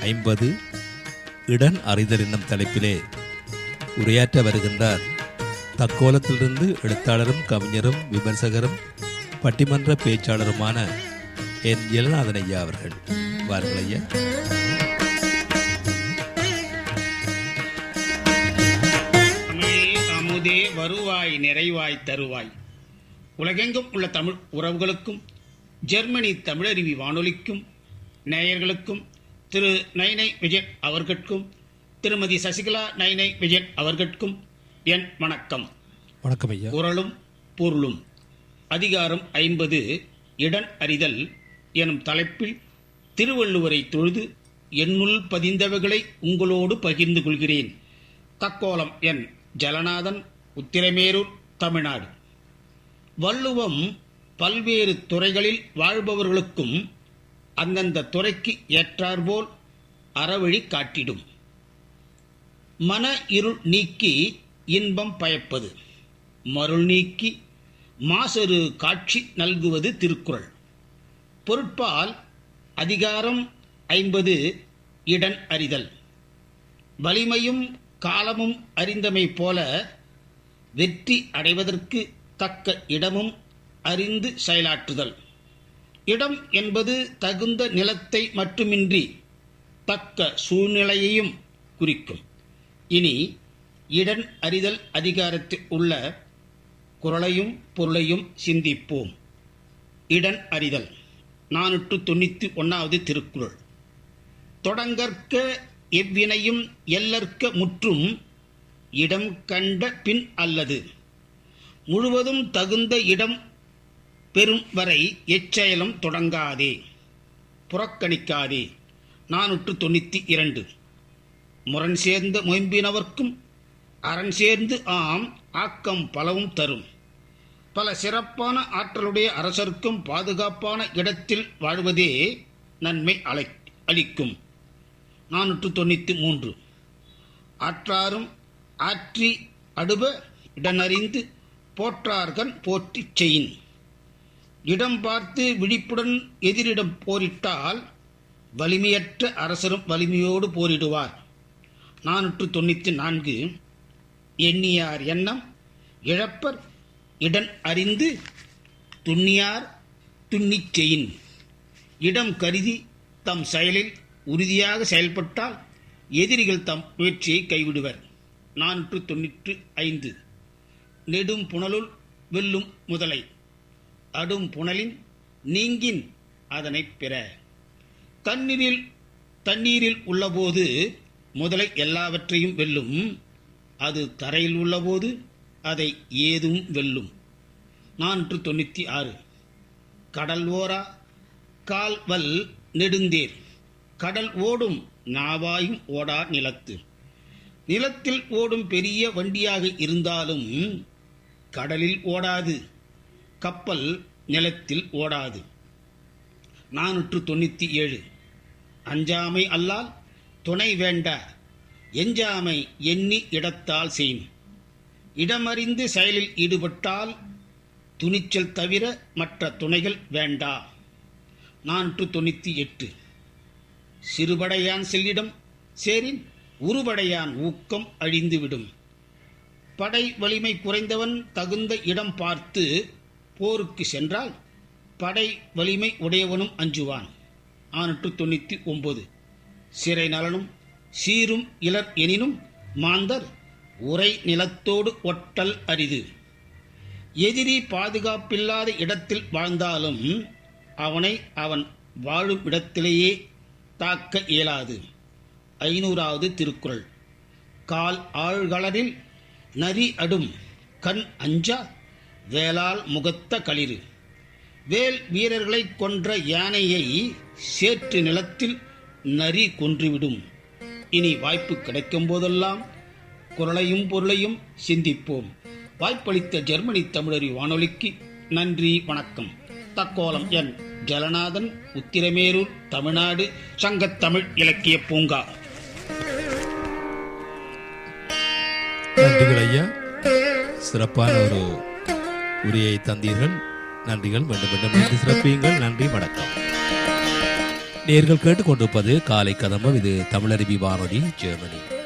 50 இடன் அறிதல் என்னும் தலைப்பிலே உரையாற்ற வருகின்றார் தக்கோலத்திலிருந்து எழுத்தாளரும் கவிஞரும் விமர்சகரும் பட்டிமன்ற பேச்சாளருமான என் ஜெகநாதன் ஐயா அவர்கள். வாருங்கள் ஐயா. அமுதே வருவாய் நிறைவாய் தருவாய். உலகெங்கும் உள்ள தமிழ் உறவுகளுக்கும் ஜெர்மனி தமிழருவி வானொலிக்கும் நேயர்களுக்கும் திரு நைனை விஜயன் அவர்களுக்கும் திருமதி சசிகலா நைனை விஜயன் அவர்களுக்கும் என் வணக்கம். வணக்கம் ஐயா. குறளும் பொருளும் அதிகாரம் 50 இடன் அறிதல் எனும் தலைப்பில் திருவள்ளுவரை தொழுது என்னுள் பதிந்தவைகளை உங்களோடு பகிர்ந்து கொள்கிறேன். தக்கோலம் என் ஜலநாதன், உத்திரமேரூர், தமிழ்நாடு. வள்ளுவம் பல்வேறு துறைகளில் வாழ்பவர்களுக்கும் அந்தந்த துறைக்கு ஏற்றாற்போல் அறவழி காட்டிடும். மன இருள் நீக்கி இன்பம் பயப்பது, மருள் நீக்கி மாசறு காட்சி நல்குவது திருக்குறள். பொருட்பால் அதிகாரம் 50 இடன் அறிதல். வலிமையும் காலமும் அறிந்தமை போல வெற்றி அடைவதற்கு தக்க இடமும் அறிந்து செயலாற்றுதல். இடம் என்பது தகுந்த நிலத்தை மட்டுமின்றி தக்க சூழ்நிலையையும் குறிக்கும். இனி இடன் அறிதல் அதிகாரத்தில் உள்ள குறளையும் பொருளையும் சிந்திப்போம். இடன் அறிதல் 491வது திருக்குறள். தொடங்கற்க எவ்வினையும் எல்லற்க முற்றும் இடம் கண்ட பின் அல்லது. முழுவதும் தகுந்த இடம் பெறும் வரை எச்செயலும் தொடங்காதே, புறக்கணிக்காதே. 492. முரண் சேர்ந்த மொயம்பினவர்க்கும் அரண் சேர்ந்து ஆம் ஆக்கம் பலவும் தரும். பல சிறப்பான ஆற்றலுடைய அரசர்க்கும் பாதுகாப்பான இடத்தில் வாழ்வதே நன்மை அளிக்கும். 493. ஆற்றாரும் ஆற்றி அடுப இடனறிந்து போற்றார்கண் போற்றிச் செயின். இடம் பார்த்து விழிப்புடன் எதிரிடம் போரிட்டால் வலிமையற்ற அரசரும் வலிமையோடு போரிடுவார். 494. எண்ணியார் எண்ணம் இழப்பர் இடன் அறிந்து துண்ணியார் துண்ணிச் செயின். இடம் கருதி தம் செயலில் உறுதியாக செயல்பட்டால் எதிரிகள் தம் முயற்சியை கைவிடுவர். 495. நெடும் புனலுள் வெல்லும் முதலை அடும் புனலின் நீங்கின் அதனை பெற. தண்ணீரில் உள்ளபோது முதலை எல்லாவற்றையும் வெல்லும், அது தரையில் உள்ளபோது அதை ஏதும் வெல்லும். 496. கடல் ஓரா கால்வல் நெடுந்தேர் கடல் ஓடும் நாவாயும் ஓடா நிலத்து. நிலத்தில் ஓடும் பெரிய வண்டியாக இருந்தாலும் கடலில் ஓடாது, கப்பல் நிலத்தில் ஓடாது. 497. அஞ்சாமை அல்லால் துணை வேண்டா, எஞ்சாமை எண்ணி இடத்தால் செய்யும். இடமறிந்து செயலில் ஈடுபட்டால் துணிச்சல் தவிர மற்ற துணைகள் வேண்டா. 498. சிறுபடையான் செல்லிடம் சேரின் உருபடையான் ஊக்கம் அழிந்துவிடும். படை வலிமை குறைந்தவன் தகுந்த இடம் பார்த்து போருக்கு சென்றால் படை வலிமை உடையவனும் அஞ்சுவான். 499. சிறை நலனும் சீரும் இலர் எனினும் மாந்தர் உரை நிலத்தோடு ஒட்டல் அரிது. எதிரி பாதுகாப்பில்லாத இடத்தில் வாழ்ந்தாலும் அவனை அவன் வாழும் இடத்திலேயே தாக்க இயலாது. 500வது திருக்குறள். கால் ஆழ்களரில் நரி அடும் கண் அஞ்சா வேலால் முகத்த களிறு. வேல் வீரர்களை கொன்ற யானையை சேற்று நிலத்தில் நரி கொன்றுவிடும். இனி வாய்ப்பு கிடைக்கும் போதெல்லாம் குறளையும் பொருளையும் சிந்திப்போம். வாய்ப்பளித்த ஜெர்மனி தமிழருவி வானொலிக்கு நன்றி, வணக்கம். தக்கோலம் என் ஜலநாதன், உத்திரமேரூர், தமிழ்நாடு, சங்கத்தமிழ் இலக்கிய பூங்கா. நன்றிகள் ஐயா. சிறப்பான ஒரு உரையை தந்தீர்கள். நன்றிகள். மீண்டும் மீண்டும் நன்றி சிறப்பியுங்கள். நன்றி, வணக்கம். நேர்கள் கேட்டுக்கொண்டிருப்பது காலை கதம்பம். இது தமிழருவி வானொலி, ஜெர்மனி.